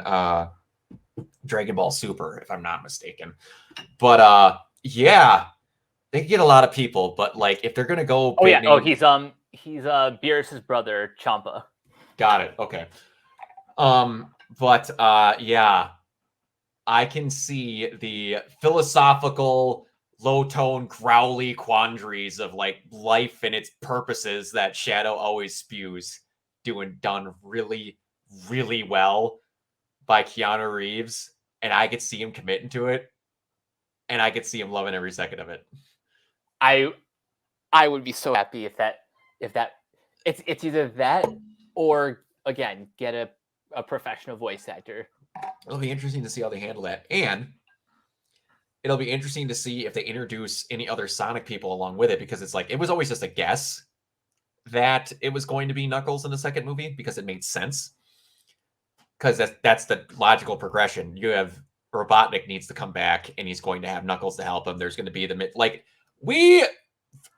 Dragon Ball Super, if I'm not mistaken. But yeah, they can get a lot of people, but like if they're gonna go Oh big yeah. Oh, name, he's Beerus's brother, Champa. got it. Okay. But yeah, I can see the philosophical, low tone, growly quandaries of like life and its purposes that Shadow always spews, done really, really well by Keanu Reeves, and I could see him committing to it, and I could see him loving every second of it. I would be so happy if that it's either that or again get a professional voice actor. It'll be interesting to see how they handle that, and it'll be interesting to see if they introduce any other Sonic people along with it, because it's like it was always just a guess that it was going to be Knuckles in the second movie because it made sense. Because that's the logical progression. You have Robotnik needs to come back, and he's going to have Knuckles to help him. There's going to be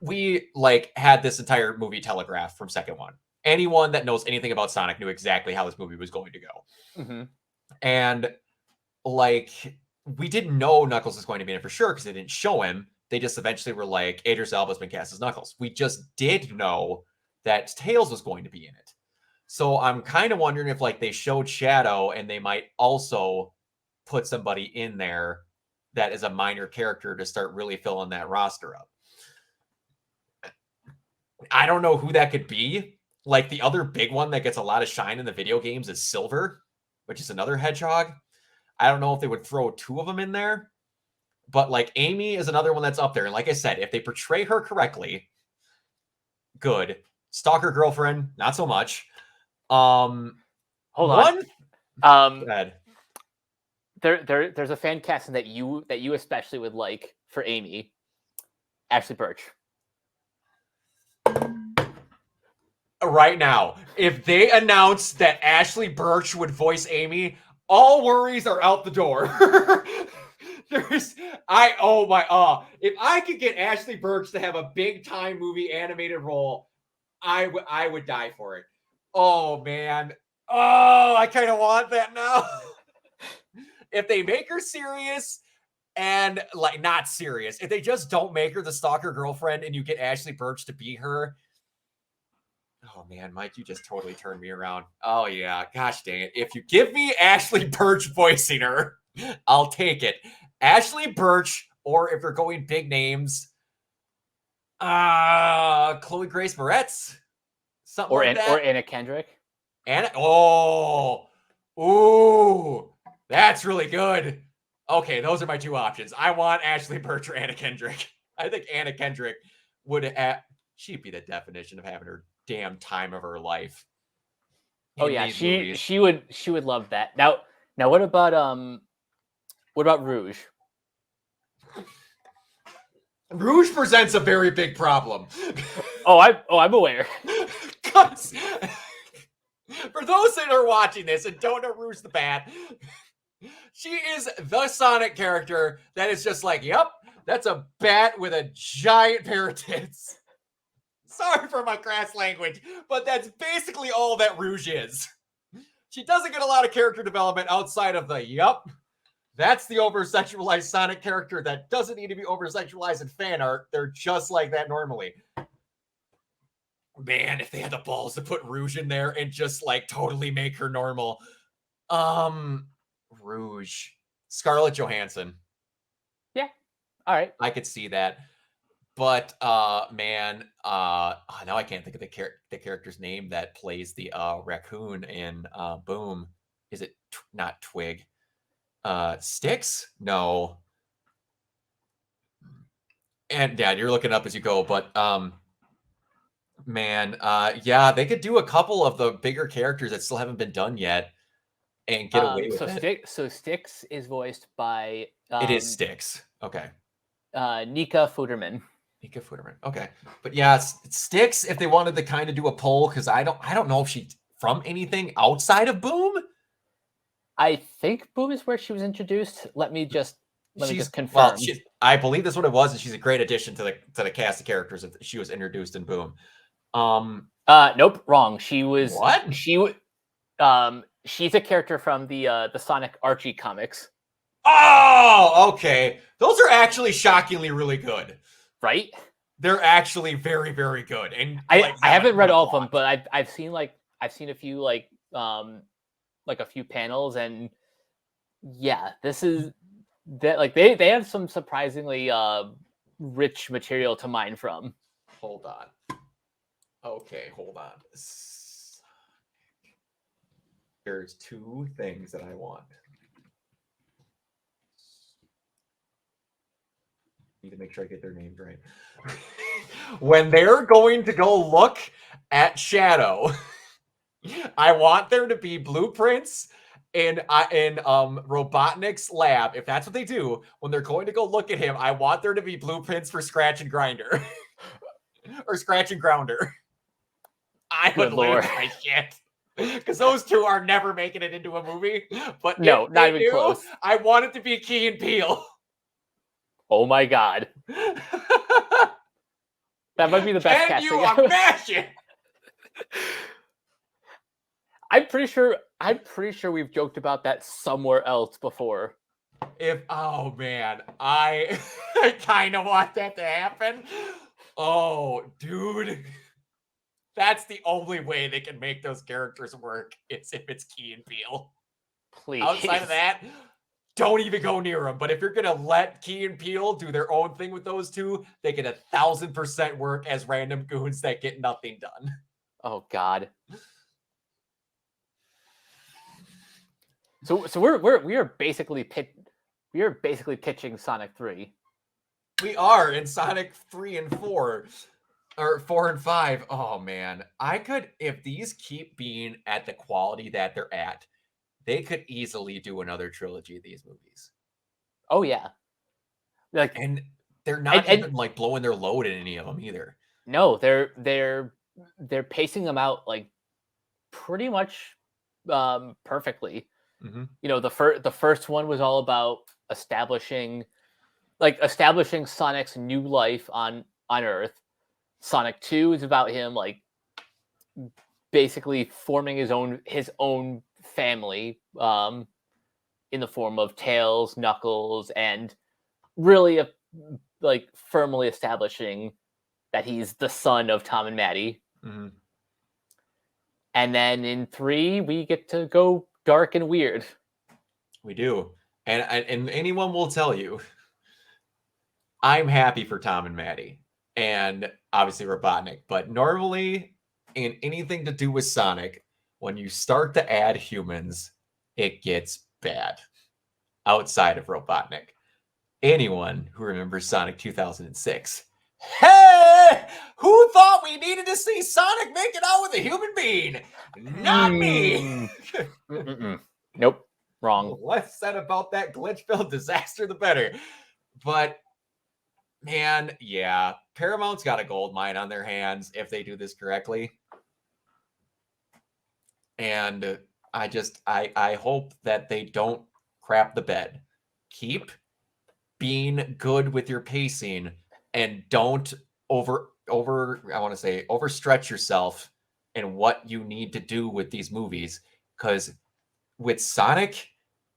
we like had this entire movie telegraphed from second one. Anyone that knows anything about Sonic knew exactly how this movie was going to go. Mm-hmm. And like we didn't know Knuckles was going to be in it for sure because they didn't show him. They just eventually were like, Idris Elba's been cast as Knuckles. We just did know that Tails was going to be in it. So I'm kind of wondering if like they showed Shadow and they might also put somebody in there that is a minor character to start really filling that roster up. I don't know who that could be. Like the other big one that gets a lot of shine in the video games is Silver, which is another hedgehog. I don't know if they would throw two of them in there, but like Amy is another one that's up there. And like I said, if they portray her correctly, good. Stalker girlfriend, not so much. Hold on. Go ahead. There's a fan casting that you especially would like for Amy, Ashley Birch. Right now, if they announce that Ashley Birch would voice Amy, all worries are out the door. If I could get Ashley Birch to have a big time movie animated role, I would die for it. Oh man. Oh, I kind of want that now. If they make her serious and like not serious, if they just don't make her the stalker girlfriend and you get Ashley Birch to be her. Oh man, Mike, you just totally turned me around. Oh yeah, gosh dang it. If you give me Ashley Birch voicing her, I'll take it. Ashley Birch, or if they're going big names, Chloe Grace Moretz, something like that. Or Anna Kendrick. Ooh, that's really good. Okay, those are my two options. I want Ashley Birch or Anna Kendrick. I think Anna Kendrick she'd be the definition of having her damn time of her life. Oh yeah, she would love that. Now what about Rouge? Rouge presents a very big problem. I'm aware. Because for those that are watching this and don't know Rouge the Bat, she is the Sonic character that is just like, yep, that's a bat with a giant pair of tits. Sorry for my crass language, but that's basically all that Rouge is. She doesn't get a lot of character development outside of the, yep, that's the over-sexualized Sonic character that doesn't need to be over-sexualized in fan art. They're just like that normally. Man, if they had the balls to put Rouge in there and just like totally make her normal. Rouge. Scarlett Johansson. Yeah. All right. I could see that. But now I can't think of the character's name that plays the raccoon in Boom. Is it not Twig? Sticks? No. And Dad, you're looking up as you go, but man, yeah, they could do a couple of the bigger characters that still haven't been done yet and get away with it. So Styx is voiced by It is Styx. Okay. Nika Futterman. Nika Futterman. Okay. But yeah, Styx, if they wanted to kind of do a poll, because I don't know if she's from anything outside of Boom. I think Boom is where she was introduced. Let me just confirm. Well, I believe that's what it was, and she's a great addition to the cast of characters that she was introduced in Boom. Nope, wrong. She was what? She's a character from the Sonic Archie comics. Oh, okay. Those are actually shockingly really good. Right? They're actually very, very good. And I haven't read all of them, but I've seen a few a few panels, and yeah, this is that they have some surprisingly rich material to mine from. Hold on. Okay, hold on. There's two things that I want. Need to make sure I get their names right. When they're going to go look at Shadow, I want there to be blueprints in Robotnik's lab. If that's what they do, when they're going to go look at him, I want there to be blueprints for Scratch and Grinder. Or Scratch and Grounder. I would lose my shit. Because those two are never making it into a movie. But no, not even close. I want it to be Key and Peele. Oh my god. That might be the best casting. Can you imagine? I'm pretty sure we've joked about that somewhere else before. Oh man, I kind of want that to happen. Oh, dude. That's the only way they can make those characters work. It's if it's Key and Peele. Please. Outside of that, don't even go near them. But if you're gonna let Key and Peele do their own thing with those two, they can 1,000% work as random goons that get nothing done. Oh God. So we are basically pitching Sonic 3. We are in Sonic 3 and 4. Or 4 and 5. Oh man. If these keep being at the quality that they're at, they could easily do another trilogy of these movies. Oh yeah. And they're not even blowing their load in any of them either. No, they're pacing them out pretty much perfectly. Mm-hmm. The first one was all about establishing Sonic's new life on Earth. Sonic 2 is about him basically forming his own family in the form of Tails, Knuckles, and really firmly establishing that he's the son of Tom and Maddie. Mm-hmm. And then in 3, we get to go dark and weird. We do. And anyone will tell you, I'm happy for Tom and Maddie. And obviously Robotnik. But normally, in anything to do with Sonic, when you start to add humans, it gets bad. Outside of Robotnik. Anyone who remembers Sonic 2006. Hey! Who thought we needed to see Sonic make it out with a human being? Not me! Nope. Wrong. The less said about that glitch-filled disaster, the better. But man, yeah, Paramount's got a gold mine on their hands if they do this correctly. And I hope that they don't crap the bed. Keep being good with your pacing and don't overstretch yourself in what you need to do with these movies. Because with Sonic,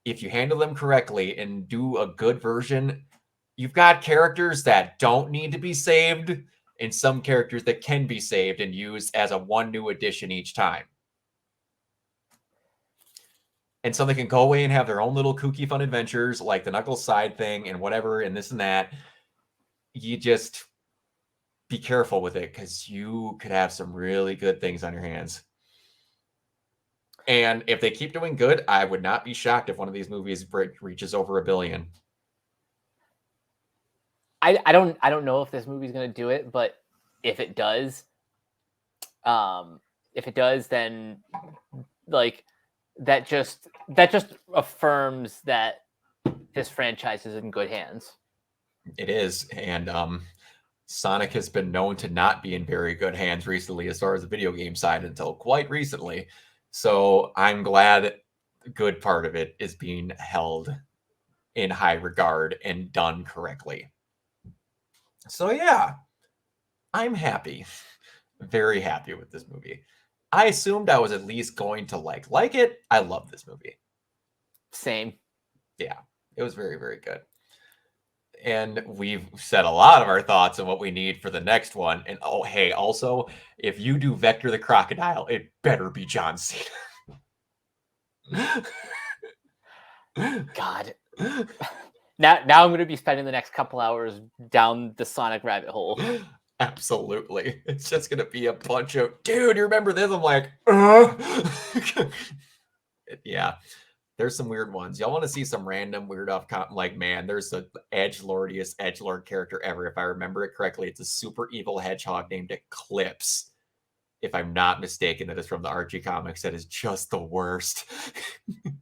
if you handle them correctly and do a good version, you've got characters that don't need to be saved and some characters that can be saved and used as a one new addition each time. And so they can go away and have their own little kooky fun adventures like the Knuckles side thing and whatever and this and that. You just be careful with it because you could have some really good things on your hands. And if they keep doing good, I would not be shocked if one of these movies reaches over $1 billion. I don't know if this movie's gonna do it, but if it does, then like that just affirms that this franchise is in good hands. It is, and Sonic has been known to not be in very good hands recently as far as the video game side until quite recently. So I'm glad the good part of it is being held in high regard and done correctly. So yeah, I'm happy. Very happy with this movie. I assumed I was at least going to like it. I love this movie. Same. Yeah, it was very, very good. And we've said a lot of our thoughts on what we need for the next one. And oh, hey, also, if you do Vector the Crocodile, it better be John Cena. God. Now I'm going to be spending the next couple hours down the Sonic rabbit hole. Absolutely. It's just going to be a bunch of, dude, you remember this? I'm like, yeah. There's some weird ones. Y'all want to see some random weird off like, man, there's the edgelordiest edgelord character ever. If I remember it correctly, it's a super evil hedgehog named Eclipse. If I'm not mistaken, that is from the Archie comics. That is just the worst.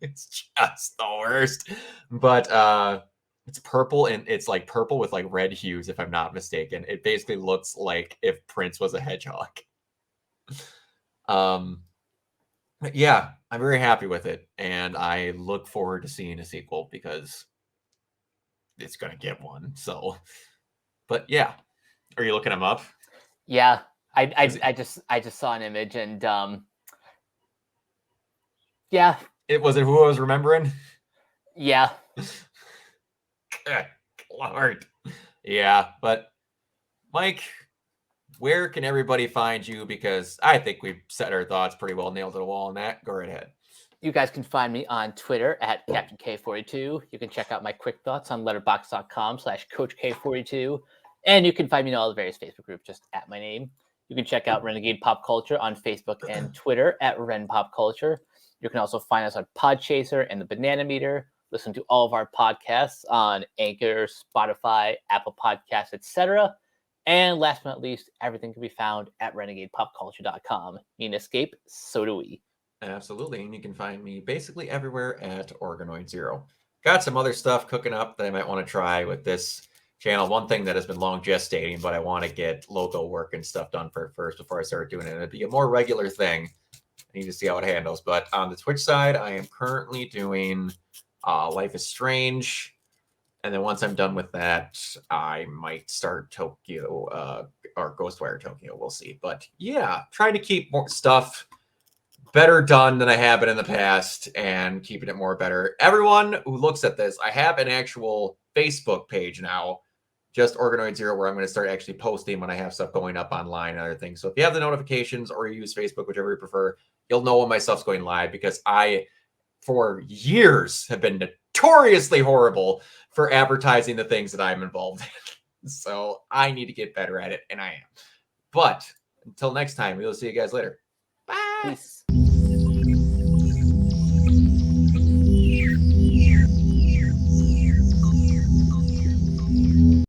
It's just the worst. But it's purple, and it's like purple with like red hues, if I'm not mistaken. It basically looks like if Prince was a hedgehog. Yeah, I'm very happy with it, and I look forward to seeing a sequel because it's gonna get one. So, but yeah, are you looking them up? Yeah, I just saw an image, and yeah, it was who I was remembering. Yeah. Good Lord. Yeah, but Mike, where can everybody find you? Because I think we've said our thoughts pretty well, nailed to the wall on that. Go right ahead. You guys can find me on Twitter at Captain K42. You can check out my quick thoughts on letterboxd.com/CoachK42. And you can find me in all the various Facebook groups just at my name. You can check out Renegade Pop Culture on Facebook and Twitter at Ren Pop Culture. You can also find us on Podchaser and the Banana Meter. Listen to all of our podcasts on Anchor, Spotify, Apple Podcasts, etc. And last but not least, everything can be found at renegadepopculture.com. You can escape, so do we. Absolutely. And you can find me basically everywhere at Organoid Zero. Got some other stuff cooking up that I might want to try with this channel. One thing that has been long gestating, but I want to get logo work and stuff done first before I start doing it. It'd be a more regular thing. I need to see how it handles. But on the Twitch side, I am currently doing Life is Strange. And then once I'm done with that, I might start Tokyo or Ghostwire Tokyo. We'll see. But yeah, trying to keep more stuff better done than I have been in the past and keeping it more better. Everyone who looks at this, I have an actual Facebook page now, just Organoid Zero, where I'm going to start actually posting when I have stuff going up online and other things. So if you have the notifications or you use Facebook, whichever you prefer, you'll know when my stuff's going live, because I, for years, have been notoriously horrible for advertising the things that I'm involved in. So I need to get better at it, and I am. But until next time, we'll see you guys later. Bye. Peace.